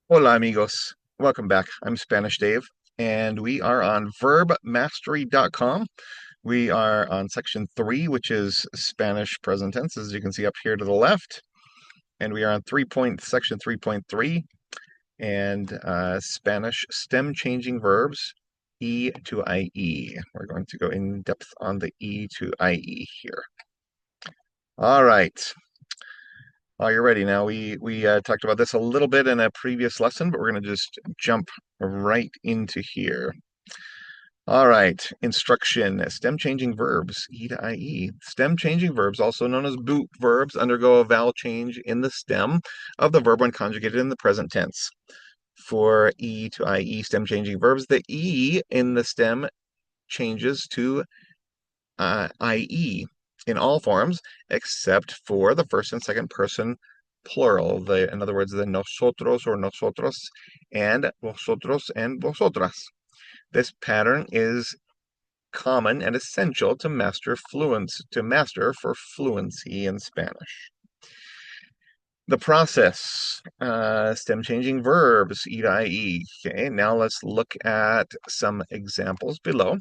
Hola, amigos. Welcome back. I'm Spanish Dave, and we are on verbmastery.com. We are on section 3, which is Spanish present tense, as you can see up here to the left. And we are on section 3.3 and Spanish stem changing verbs, E to IE. We're going to go in depth on the E to IE here. All right. Oh, you're ready now. We talked about this a little bit in a previous lesson, but we're going to just jump right into here. All right, instruction, stem changing verbs, E to IE. Stem changing verbs, also known as boot verbs, undergo a vowel change in the stem of the verb when conjugated in the present tense. For E to IE stem changing verbs, the E in the stem changes to IE in all forms except for the first and second person plural. In other words, the nosotros or nosotros and vosotros and vosotras. This pattern is common and essential to master for fluency in Spanish. The process, stem changing verbs, E to IE. Okay, now let's look at some examples below.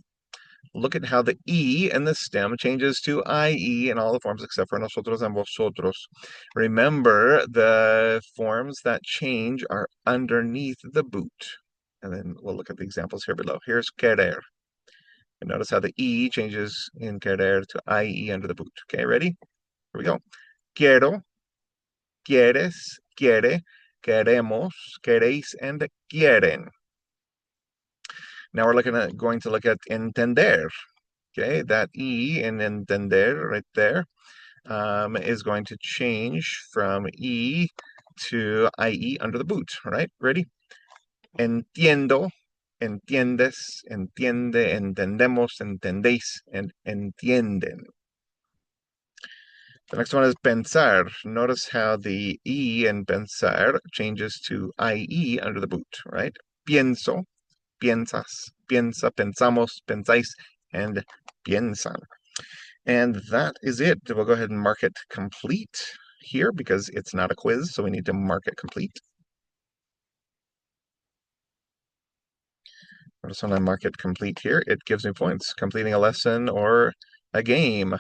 Look at how the E in the stem changes to IE in all the forms except for nosotros and vosotros. Remember, the forms that change are underneath the boot. And then we'll look at the examples here below. Here's querer. And notice how the E changes in querer to IE under the boot. Okay, ready? Here we go. Quiero, quieres, quiere, queremos, queréis, and quieren. Now we're going to look at entender. Okay, that E in entender right there is going to change from E to IE under the boot, right? Ready? Entiendo, entiendes, entiende, entendemos, entendéis, and entienden. The next one is pensar. Notice how the E in pensar changes to IE under the boot, right? Pienso, piensas, piensa, pensamos, pensáis, and piensan. And that is it. We'll go ahead and mark it complete here because it's not a quiz, so we need to mark it complete. Notice when I mark it complete here, it gives me points, completing a lesson or a game.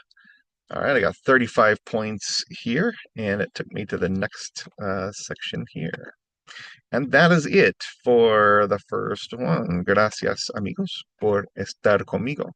All right, I got 35 points here, and it took me to the next section here. And that is it for the first one. Gracias, amigos, por estar conmigo.